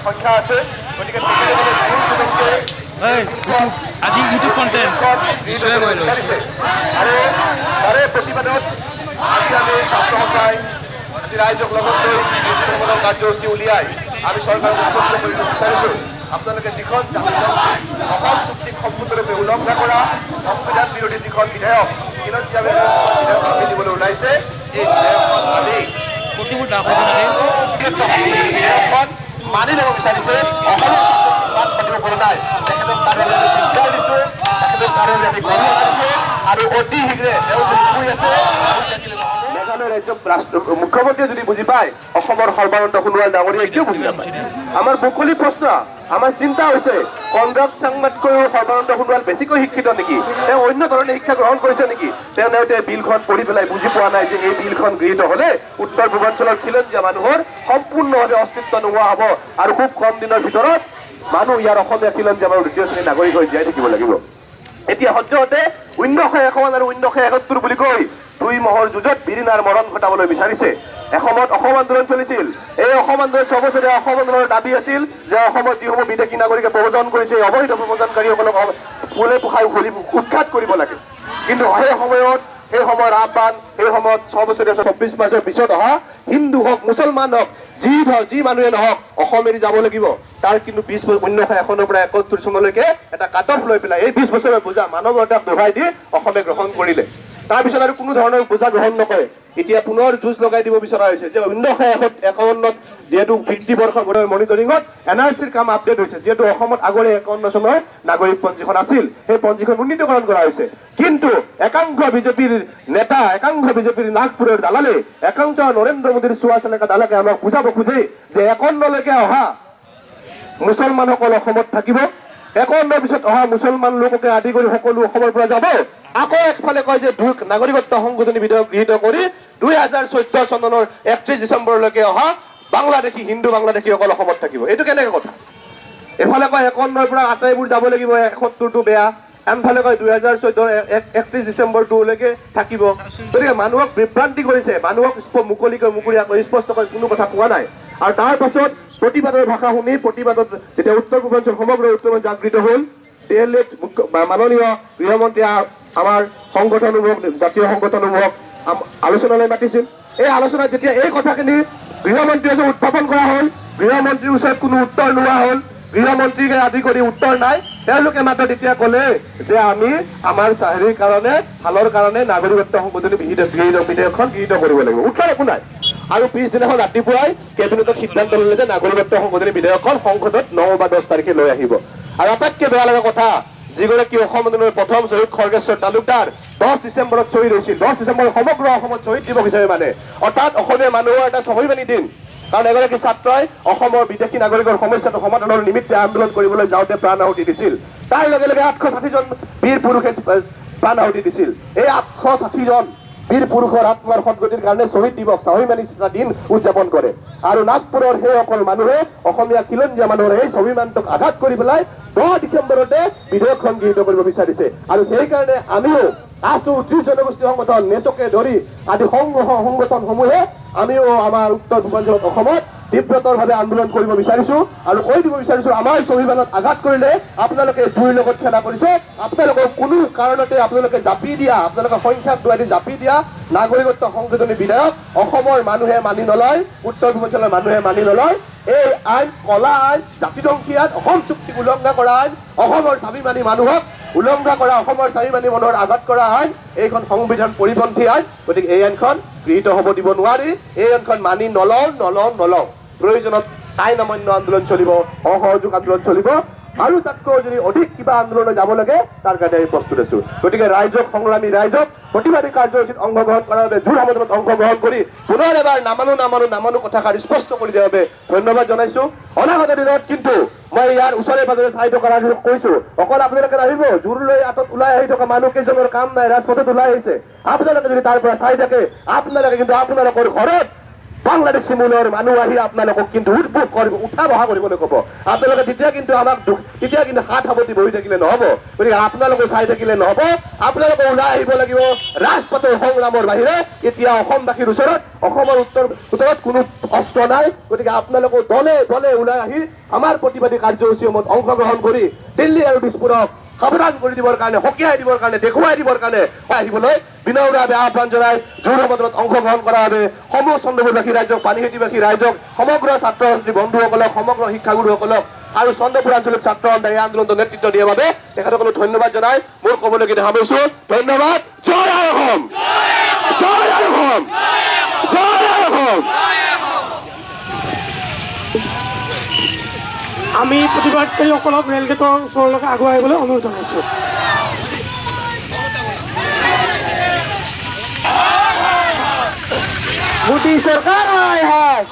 সংখ্যা আছে গতিকে আজি ইউটিউব কণ্টেণ্ট আৰু তাৰে প্ৰতিবাদত আজি আমি ছাত্ৰ সন্থাই আজি ৰাইজক লগত লৈ এই সমদল কাৰ্যসূচী উলিয়াই আমি চৰকাৰক উৎসৰ্গ কৰিব বিচাৰিছোঁ আপোনালোকে যিখন অসম চুক্তিক সম্পূৰ্ণৰূপে উলংঘা কৰা সংবিধান বিৰোধী যিখন বিধেয়ক খিলঞ্জীয়াভাৱে বিধেয়ক আমি দিবলৈ ওলাইছে এই বিধেয়কখন আমি বিধেয়কখন মানি ল'ব বিচাৰিছে অসমৰ মাত পাতিব পৰা নাই তেখেতক তাৰ বাবে আমি চিন্তাই দিছোঁ তেখেতক তাৰ বাবে আমি গঢ়ি আনিছোঁ আৰু অতি শীঘ্ৰে তেওঁ যদি শুই আছে মেঘালয় ৰাজ্যৰ মুখ্যমন্ত্ৰীয়ে যদি বুজি পায় অসমৰ সৰ্বানন্দ সোণোৱাল ডাঙৰীয়াই কিয় বুজি নাপায় আমাৰ মুকলি প্ৰশ্ন আমাৰ চিন্তা হৈছে কনৰাড চাংমাতকৈও সৰ্বানন্দ সোণোৱাল বেছিকৈ শিক্ষিত নেকি তেওঁ অন্য ধৰণে শিক্ষা গ্ৰহণ কৰিছে নেকি তেওঁ বিলখন পঢ়ি পেলাই বুজি পোৱা নাই যে এই বিলখন গৃহীত হলে উত্তৰ পূৰ্বাঞ্চলৰ খিলঞ্জীয়া মানুহৰ সম্পূৰ্ণভাৱে অস্তিত্ব নোহোৱা হ'ব আৰু খুব কম দিনৰ ভিতৰত মানুহ ইয়াৰ অসমীয়া খিলঞ্জীয়া মানুহ দ্বিতীয় শ্ৰেণীৰ নাগৰিক হৈ জীয়াই থাকিব লাগিব এতিয়া সদ্যহতে 1951 আৰু 1971 বুলি কৈ দুই মহৰ যুঁজত বিৰিণাৰ মৰণ ঘটাবলৈ বিচাৰিছে এসময়ত অসম আন্দোলন চলিছিল এই অসম আন্দোলন 6 বছৰীয়া অসম আন্দোলনৰ দাবী আছিল যে অসমত যিসমূহ বিদেশী নাগৰিকে প্ৰব্ৰজন কৰিছে অবৈধ প্ৰব্ৰজনকাৰীসকলক ফুলে পোখাই উৎখাত কৰিব লাগে কিন্তু সেই সময়ৰ আহ্বান সেই সময়ত 6 বছৰীয়া 24 মাৰ্চৰ পিছত অহা হিন্দু হওক মুছলমান হওক যি মানুহে নহওক অসম এৰি যাব লাগিব তাৰ কিন্তু 1951 পৰা 71 চনলৈকে এটা কাট অফ লৈ পেলাই এই 20 বছৰৰ বোজা মানৱতাক দোহাই দি অসমে গ্ৰহণ কৰিলে তাৰপিছত আৰু কোনো ধৰণৰ বোজা গ্ৰহণ নকৰে এতিয়া পুনৰ যুঁজ লগাই দিব বিচৰা হৈছে যে 1951 যেহেতু ভিত্তিবৰ্ষ গোটৰ মনিটৰিঙত এনআৰচিৰ কাম আপডেট হৈছে যেহেতু অসমত আগৰে 51 চনৰ নাগৰিক পঞ্জীখন আছিল সেই পঞ্জীখন উন্নীতকৰণ কৰা হৈছে কিন্তু একাংশ বিজেপিৰ নেতা একাংশ বিজেপিৰ নাগপুৰৰ দালালে একাংশ নৰেন্দ্ৰ মোদীৰ চোৱা চেলেকা দালাকে আমাক বুজাব খোজে যে 51 লৈকে অহা মুছলমানসকল অসমত থাকিব 51 পিছত অহা মুছলমান লোককে আদি কৰি সকলো অসমৰ পৰা যাব আকৌ একফালে কয় যে নাগৰিকত্ব সংশোধনী বিধেয়ক গৃহীত কৰি 2014 চনৰ 31 ডিচেম্বৰলৈকে অহা বাংলাদেশী হিন্দু বাংলাদেশীসকল অসমত থাকিব এইটো কেনেকৈ কথা এফালে কয় 51 পৰা আটাইবোৰ যাব লাগিব 71টো বেয়া আনফালে কয় 2014 31 ডিচেম্বৰ 2লৈকে থাকিব গতিকে মানুহক বিভ্ৰান্তি কৰিছে মানুহক মুকলিকৈ স্পষ্টকৈ কোনো কথা কোৱা নাই আৰু তাৰ পাছত প্ৰতিবাদৰ ভাষা শুনি প্ৰতিবাদত যেতিয়া উত্তৰ পূৰ্বাঞ্চল সমগ্ৰ উত্তৰ জাগৃত হ'ল দিল্লীত মাননীয় গৃহমন্ত্ৰী আমাৰ সংগঠনসমূহক জাতীয় সংগঠনসমূহক আলোচনালৈ মাতিছিল এই আলোচনাত যেতিয়া এই কথাখিনি গৃহমন্ত্ৰীয়ে উত্থাপন কৰা হ'ল গৃহমন্ত্ৰীৰ ওচৰত কোনো উত্তৰ নোহোৱা হ'ল গৃহমন্ত্ৰীকে আদি কৰি উত্তৰ নাই তেওঁলোকে মাত্ৰ তেতিয়া ক'লে যে আমি আমাৰ চাহিৰ কাৰণে ভালৰ কাৰণে নাগৰিকত্ব সংশোধনী বিধেয়কখন গৃহীত কৰিব লাগিব উত্তৰ একো নাই আৰু পিছদিনাখন ৰাতিপুৱাই কেবিনেটত সিদ্ধান্ত ল'লে যে নাগৰিকত্ব সংশোধনী বিধেয়কখন সংসদত 9 বা 10 তাৰিখে লৈ আহিব আৰু আটাইতকৈ বেয়া লগা কথা যিগৰাকী অসম আন্দোলনৰ প্ৰথম শ্বহীদ খৰ্গেশ্বৰ তালুকদাৰ 10 ডিচেম্বৰত শ্বহীদ হৈছিল 10 ডিচেম্বৰ সমগ্ৰ অসমত শ্বহীদ দিৱস হিচাপে মানে অৰ্থাৎ অসমীয়া মানুহৰ এটা স্বাভিমানী দিন কাৰণ এগৰাকী ছাত্ৰই অসমৰ বিদেশী নাগৰিকৰ সমস্যাটো সমাধানৰ নিমিত্তে আন্দোলন কৰিবলৈ যাওঁতে প্ৰাণ আহুতি দিছিল তাৰ লগে লগে 860 জন বীৰ পুৰুষে প্ৰাণ আহুতি দিছিল এই 860 জন বীৰ পুৰুষৰ আত্মাৰ সদ্গতিৰ কাৰণে শ্বহীদ দিৱস স্বাভিমানী দিন উদযাপন কৰে আৰু নাগপুৰৰ সেইসকল মানুহে অসমীয়া খিলঞ্জীয়া মানুহৰ এই স্বাভিমানটোক আঘাত কৰি পেলাই 10 ডিচেম্বৰতে বিধেয়কখন গৃহীত কৰিব বিচাৰিছে আৰু সেইকাৰণে আমিও আছো 30 জনগোষ্ঠী সংগঠন নেচকে ধৰি আদি সংগঠনসমূহে আমিও আমাৰ উত্তৰ পূৰ্বাঞ্চলত অসমত তীব্ৰতৰভাৱে আন্দোলন কৰিব বিচাৰিছো আৰু কৈ দিব বিচাৰিছো আমাৰ স্বাভিমানত আঘাত কৰিলে আপোনালোকে জুইৰ লগত খেলা কৰিছে আপোনালোকক কোনো কাৰণতে আপোনালোকে জাপি দিয়া আপোনালোকে সংখ্যাক দুৱাই জাপি দিয়া নাগৰিকত্ব সংশোধনী বিধেয়ক অসমৰ মানুহে মানি নলয় উত্তৰ পূৰ্বাঞ্চলৰ মানুহে মানি নলয় এই আইন কলা আইন জাতিধ্বংসী আইন অসম চুক্তিক উলংঘা কৰা আইন অসমৰ স্বাভিমানী মানুহক উলংঘা কৰা অসমৰ স্বাভিমানী মানুহৰ আঘাত কৰা আইন এইখন সংবিধান পৰিপন্থী আইন গতিকে এই আইনখন গৃহীত হ'ব দিব নোৱাৰি এই আইনখন মানি নলওঁ প্ৰয়োজনত আইন অমান্য আন্দোলন চলিব অসহযোগ আন্দোলন চলিব আৰু তাতকৈ যদি অধিক কিবা আন্দোলনলৈ যাব লাগে তাৰ কাৰণে আমি প্ৰস্তুত আছো গতিকে ৰাইজক সংগ্ৰামী ৰাইজক প্ৰতিবাদী কাৰ্যসূচীত অংশগ্ৰহণ কৰাৰ বাবে জোৰ আন্দোলনত অংশগ্ৰহণ কৰি পুনৰ এবাৰ নামানো কথাষাৰ স্পষ্ট কৰি দিয়াৰ বাবে ধন্যবাদ জনাইছো অনাগত দিনত কিন্তু মই ইয়াৰ ওচৰে পাজৰে চাই থকা ৰাইজক কৈছো অকল আপোনালোকে আহিব জোৰ লৈ আঁতত ওলাই আহি থকা মানুহ কেইজনৰ কাম নাই ৰাজপথত ওলাই আহিছে আপোনালোকে যদি তাৰ পৰা চাই থাকে আপোনালোকে কিন্তু আপোনালোকৰ ঘৰত বাংলাদেশী মূলৰ মানুহ আহি আপোনালোকক কিন্তু উদ্ভৱ কৰিব উঠা বহা কৰিবলৈ ক'ব আপোনালোকে তেতিয়া কিন্তু আমাক তেতিয়া কিন্তু হাত সাৱটি বহি থাকিলে নহ'ব গতিকে আপোনালোকে চাই থাকিলে নহ'ব আপোনালোকে ওলাই আহিব লাগিব ৰাজপথৰ সংগ্ৰামৰ বাহিৰে এতিয়া অসমবাসীৰ ওচৰত অসমৰ উত্তৰত কোনো অস্ত্ৰ নাই গতিকে আপোনালোকে দলে দলে ওলাই আহি আমাৰ প্ৰতিবাদী কাৰ্যসূচীসমূহত অংশগ্ৰহণ কৰি দিল্লী আৰু দিছপুৰক সাৱধান কৰি দিবৰ কাৰণে সকীয়াই দিবৰ কাৰণে দেখুৱাই দিবৰ কাৰণে আহিবলৈ বিনম্ৰভাৱে আহ্বান জনাই জোৰ সমাদৰত অংশগ্ৰহণ কৰাৰ বাবে সমূহ চন্দ্ৰপুৰবাসী ৰাইজক পানীখেতিবাসী ৰাইজক সমগ্ৰ ছাত্ৰ ছাত্ৰী বন্ধুসকলক সমগ্ৰ শিক্ষাগুৰুসকলক আৰু চন্দ্ৰপুৰ আঞ্চলিক ছাত্ৰ সন্থাই এই আন্দোলনত নেতৃত্ব দিয়াৰ বাবে তেখেতসকলক ধন্যবাদ জনাই মোৰ ক'বলগীয়া সামৰিছো ধন্যবাদ জয় অসম জয় অসম জয় অসম আমি প্ৰতিবাদকাৰীসকলক ৰেলগেটৰ ওচৰলৈকে আগুৱাই আহিবলৈ অনুৰোধ জনাইছোঁ মোদী চৰকাৰ আয় হায়